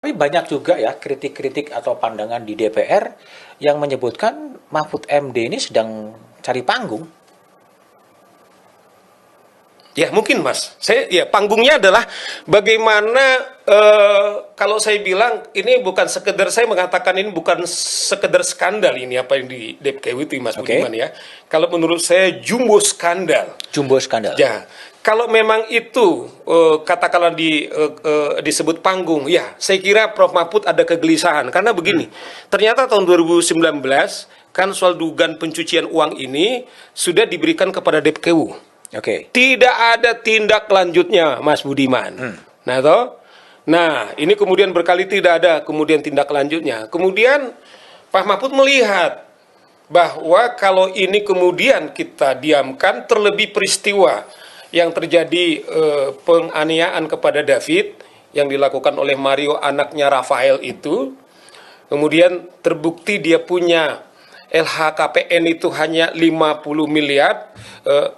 Tapi banyak juga ya kritik-kritik atau pandangan di DPR yang menyebutkan Mahfud MD ini sedang cari panggung. Ya mungkin Mas, ya panggungnya adalah bagaimana kalau saya bilang ini bukan sekedar, saya mengatakan ini bukan sekedar skandal ini apa yang di DPKW itu Mas Budiman ya. Kalau menurut saya jumbo skandal. Jumbo skandal. Ya, kalau memang itu katakanlah disebut panggung, ya saya kira Prof Mahfud ada kegelisahan karena begini. Ternyata tahun 2019 kan soal dugaan pencucian uang ini sudah diberikan kepada DPKW. Tidak ada tindak lanjutnya, Mas Budiman. Nah, ini kemudian berkali tidak ada kemudian tindak lanjutnya. Kemudian Pak Mahfud melihat bahwa kalau ini kemudian kita diamkan, terlebih peristiwa yang terjadi penganiayaan kepada David yang dilakukan oleh Mario anaknya Rafael itu, kemudian terbukti dia punya LHKPN itu hanya 50 miliar,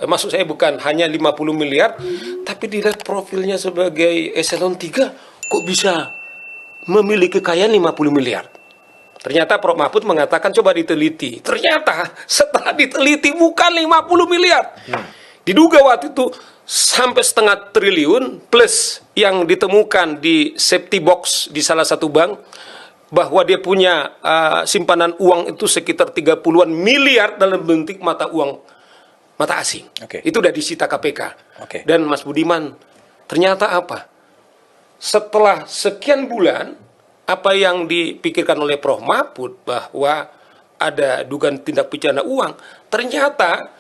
maksud saya bukan hanya 50 miliar, tapi dilihat profilnya sebagai eselon 3, kok bisa memiliki kekayaan 50 miliar. Ternyata Prof Mahfud mengatakan coba diteliti. Ternyata setelah diteliti bukan 50 miliar. Diduga waktu itu sampai setengah triliun plus yang ditemukan di safety box di salah satu bank, bahwa dia punya simpanan uang itu sekitar 30-an miliar dalam bentuk mata asing. Itu udah disita KPK. Dan Mas Budiman, ternyata apa? Setelah sekian bulan, apa yang dipikirkan oleh Prof Mahfud bahwa ada dugaan tindak pidana uang, ternyata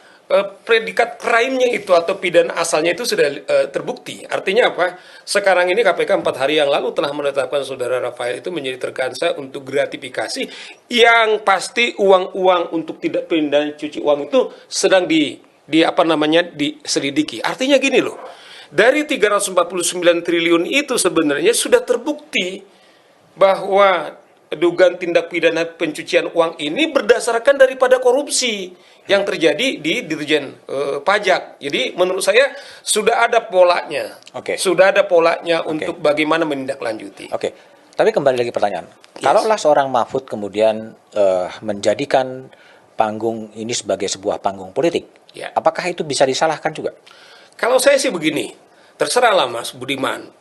predikat crime-nya itu atau pidana asalnya itu sudah terbukti. Artinya apa? Sekarang ini KPK 4 hari yang lalu telah menetapkan saudara Rafael itu menjadi tersangka untuk gratifikasi, yang pasti uang-uang untuk tidak pidana cuci uang itu sedang diselidiki. Artinya gini loh, dari 349 triliun itu sebenarnya sudah terbukti bahwa dugaan tindak pidana pencucian uang ini berdasarkan daripada korupsi yang terjadi di Dirjen Pajak. Jadi menurut saya sudah ada polanya. Sudah ada polanya untuk bagaimana menindaklanjuti. Tapi kembali lagi pertanyaan. Kalaulah seorang Mahfud kemudian menjadikan panggung ini sebagai sebuah panggung politik, apakah itu bisa disalahkan juga? Kalau saya sih begini, terserahlah Mas Budiman.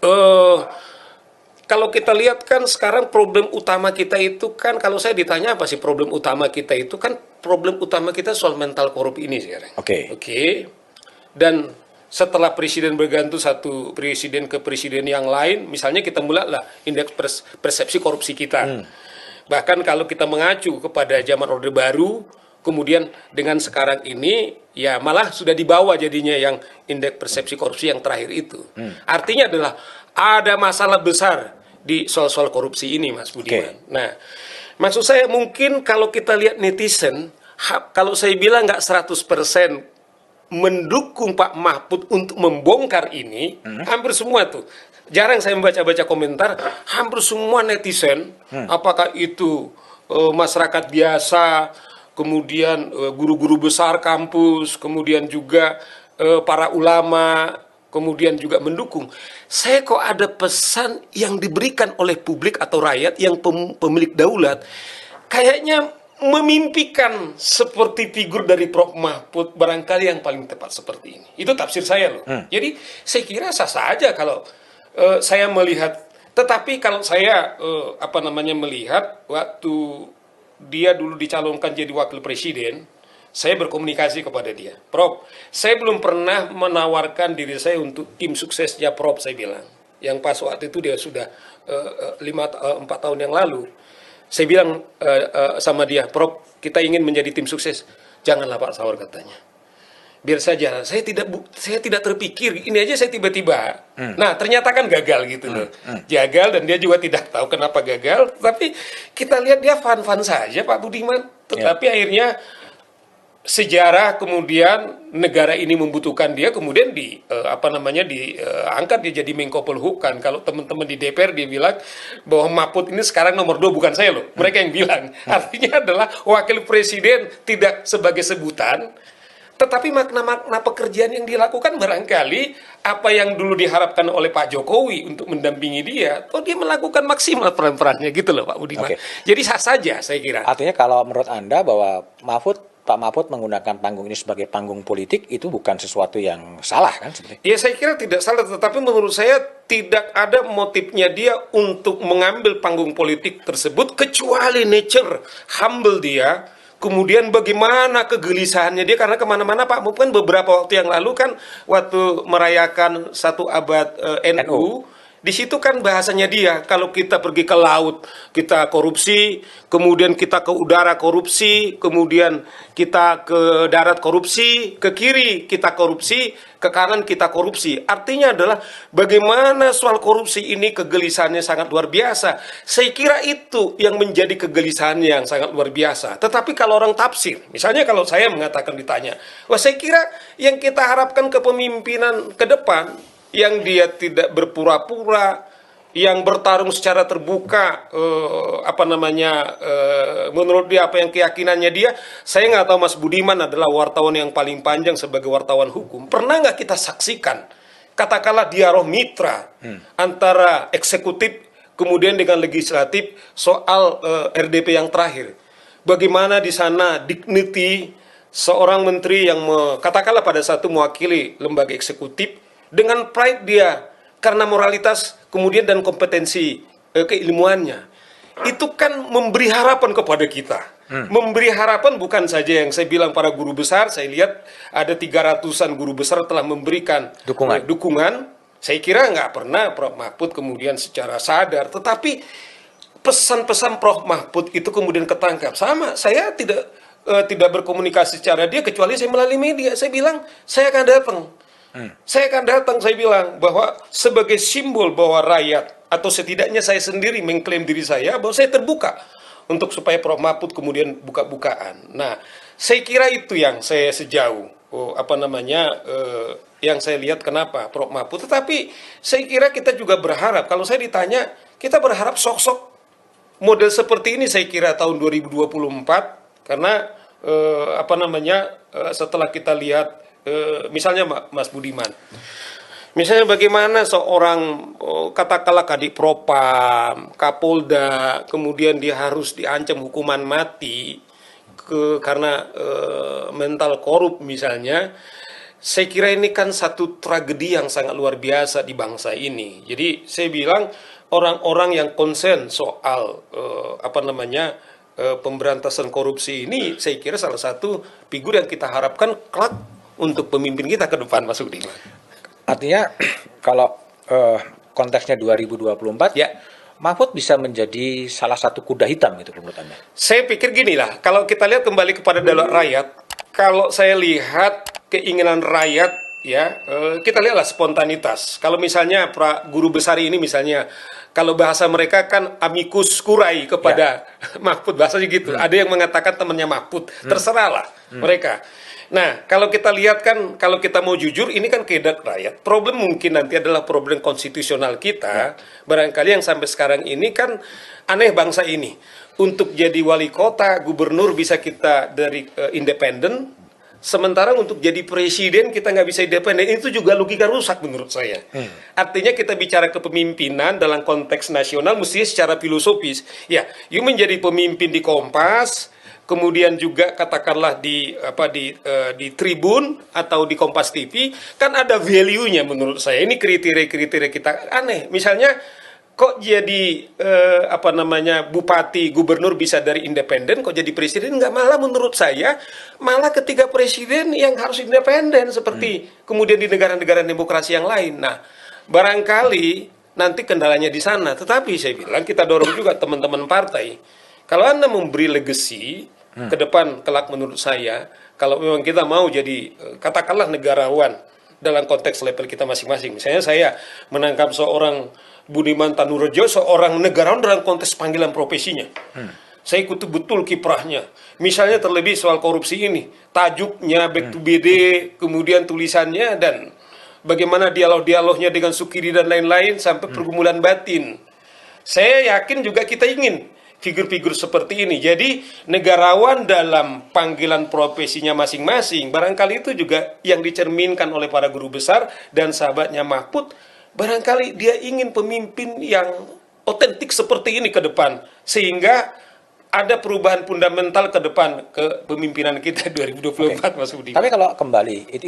Kalau kita lihat kan sekarang problem utama kita itu kan, kalau saya ditanya apa sih problem utama kita itu kan, problem utama kita soal mental korup ini sekarang. Dan setelah presiden bergantung satu presiden ke presiden yang lain, misalnya kita mulai lah indeks persepsi korupsi kita. Bahkan kalau kita mengacu kepada zaman Orde Baru, kemudian dengan sekarang ini, ya malah sudah dibawa jadinya yang indeks persepsi korupsi yang terakhir itu. Artinya adalah ada masalah besar di soal-soal korupsi ini, Mas Budiman. Nah, maksud saya mungkin kalau kita lihat netizen, kalau saya bilang nggak 100% mendukung Pak Mahfud untuk membongkar ini, hampir semua tuh. Jarang saya membaca-baca komentar, hampir semua netizen, apakah itu masyarakat biasa, kemudian guru-guru besar kampus, kemudian juga para ulama, kemudian juga mendukung. Saya kok ada pesan yang diberikan oleh publik atau rakyat yang pemilik daulat, kayaknya memimpikan seperti figur dari Prof Mahfud barangkali yang paling tepat seperti ini. Itu tafsir saya loh. Jadi saya kira sah-sah aja kalau saya melihat. Tetapi kalau saya melihat waktu dia dulu dicalonkan jadi wakil presiden, saya berkomunikasi kepada dia, Prof, saya belum pernah menawarkan diri saya untuk tim suksesnya Prof, saya bilang. Yang pas waktu itu dia sudah 4 tahun yang lalu. Saya bilang sama dia, Prof, kita ingin menjadi tim sukses. Janganlah Pak Saur, katanya. Biar saja, saya tidak terpikir, ini aja saya tiba-tiba. Nah, ternyata kan gagal gitu loh. Gagal, dan dia juga tidak tahu kenapa gagal. Tapi kita lihat dia fun-fun saja Pak Budiman. Tetapi akhirnya sejarah kemudian negara ini membutuhkan dia, kemudian diangkat dia jadi Menko Polhukam. Kalau teman-teman di DPR dia bilang bahwa Mahfud ini sekarang nomor 2, bukan saya loh, mereka yang bilang. Artinya adalah wakil presiden tidak sebagai sebutan, Tetapi makna-makna pekerjaan yang dilakukan barangkali apa yang dulu diharapkan oleh Pak Jokowi untuk mendampingi dia, dia melakukan maksimal peran-perannya gitu loh Pak Budiman. Oke. Jadi sah saja saya kira. Artinya kalau menurut Anda bahwa Pak Mahfud menggunakan panggung ini sebagai panggung politik itu bukan sesuatu yang salah kan sebenarnya? Ya saya kira tidak salah, tetapi menurut saya tidak ada motifnya dia untuk mengambil panggung politik tersebut kecuali nature humble dia. Kemudian bagaimana kegelisahannya dia, karena kemana-mana Pak Mahfud kan beberapa waktu yang lalu kan waktu merayakan 1 abad NU, di situ kan bahasanya dia, kalau kita pergi ke laut kita korupsi, kemudian kita ke udara korupsi, kemudian kita ke darat korupsi, ke kiri kita korupsi, ke kanan kita korupsi. Artinya adalah bagaimana soal korupsi ini kegelisahannya sangat luar biasa. Saya kira itu yang menjadi kegelisahannya yang sangat luar biasa. Tetapi kalau orang tafsir, misalnya kalau saya mengatakan ditanya, wah saya kira yang kita harapkan kepemimpinan ke depan, yang dia tidak berpura-pura, yang bertarung secara terbuka, menurut dia apa yang keyakinannya dia. Saya nggak tahu Mas Budiman adalah wartawan yang paling panjang sebagai wartawan hukum. Pernah nggak kita saksikan, katakanlah dialog mitra antara eksekutif kemudian dengan legislatif soal RDP yang terakhir. Bagaimana di sana dignity seorang menteri yang katakanlah pada satu mewakili lembaga eksekutif, dengan pride dia, karena moralitas kemudian dan kompetensi keilmuannya. Itu kan memberi harapan kepada kita. Memberi harapan bukan saja yang saya bilang para guru besar, saya lihat ada 300-an guru besar telah memberikan dukungan. Saya kira nggak pernah Prof. Mahfud kemudian secara sadar, tetapi pesan-pesan Prof. Mahfud itu kemudian ketangkap. Sama, saya tidak berkomunikasi secara dia, kecuali saya melalui media. Saya bilang, saya akan datang. Saya akan datang, saya bilang, bahwa sebagai simbol bahwa rakyat, atau setidaknya saya sendiri mengklaim diri saya, bahwa saya terbuka untuk supaya Prof. Mahfud kemudian buka-bukaan. Nah, saya kira itu yang saya sejauh, yang saya lihat kenapa Prof. Mahfud. Tetapi saya kira kita juga berharap, kalau saya ditanya, kita berharap sosok model seperti ini saya kira tahun 2024, karena setelah kita lihat, misalnya Mas Budiman, misalnya bagaimana seorang katakanlah Kadif Propam, Kapolda, kemudian dia harus diancam hukuman mati karena mental korup misalnya. Saya kira ini kan satu tragedi yang sangat luar biasa di bangsa ini. Jadi saya bilang orang-orang yang konsen soal pemberantasan korupsi ini, saya kira salah satu figur yang kita harapkan kelak untuk pemimpin kita ke depan, Mas Budiman. Artinya kalau konteksnya 2024, ya Mahfud bisa menjadi salah satu kuda hitam gitu menurut Anda? Saya pikir gini lah, kalau kita lihat kembali kepada dialog rakyat, kalau saya lihat keinginan rakyat, ya kita lihatlah spontanitas. Kalau misalnya guru besar ini misalnya, kalau bahasa mereka kan amicus curiae kepada Mahfud, bahasanya gitu. Ada yang mengatakan temannya Mahfud, terserahlah mereka. Nah, kalau kita lihat kan, kalau kita mau jujur, ini kan kehendak rakyat. Problem mungkin nanti adalah problem konstitusional kita. Barangkali yang sampai sekarang ini kan aneh bangsa ini. Untuk jadi wali kota, gubernur bisa kita dari independen. Sementara untuk jadi presiden kita nggak bisa independen. Itu juga logika rusak menurut saya. Artinya kita bicara kepemimpinan dalam konteks nasional mesti secara filosofis. Ya, you menjadi pemimpin di Kompas, kemudian juga katakanlah di Tribun atau di Kompas TV, kan ada value-nya menurut saya. Ini kriteria-kriteria kita aneh. Misalnya kok jadi bupati, gubernur bisa dari independen, kok jadi presiden nggak? Malah menurut saya malah ketiga presiden yang harus independen seperti kemudian di negara-negara demokrasi yang lain. Nah, barangkali nanti kendalanya di sana. Tetapi saya bilang kita dorong juga teman-teman partai. Kalau Anda memberi legacy ke depan kelak menurut saya, kalau memang kita mau jadi katakanlah negarawan dalam konteks level kita masing-masing. Misalnya saya menangkap seorang Budiman Tanurejo, seorang negarawan dalam konteks panggilan profesinya. Saya ikuti betul kiprahnya. Misalnya terlebih soal korupsi ini, tajuknya back to BD, kemudian tulisannya dan bagaimana dialog-dialognya dengan Sukiri dan lain-lain sampai pergumulan batin. Saya yakin juga kita ingin figur-figur seperti ini. Jadi negarawan dalam panggilan profesinya masing-masing, barangkali itu juga yang dicerminkan oleh para guru besar dan sahabatnya Mahfud. Barangkali dia ingin pemimpin yang otentik seperti ini ke depan, sehingga ada perubahan fundamental ke depan ke pemimpinan kita 2024, Mas Budi. Tapi kalau kembali, itu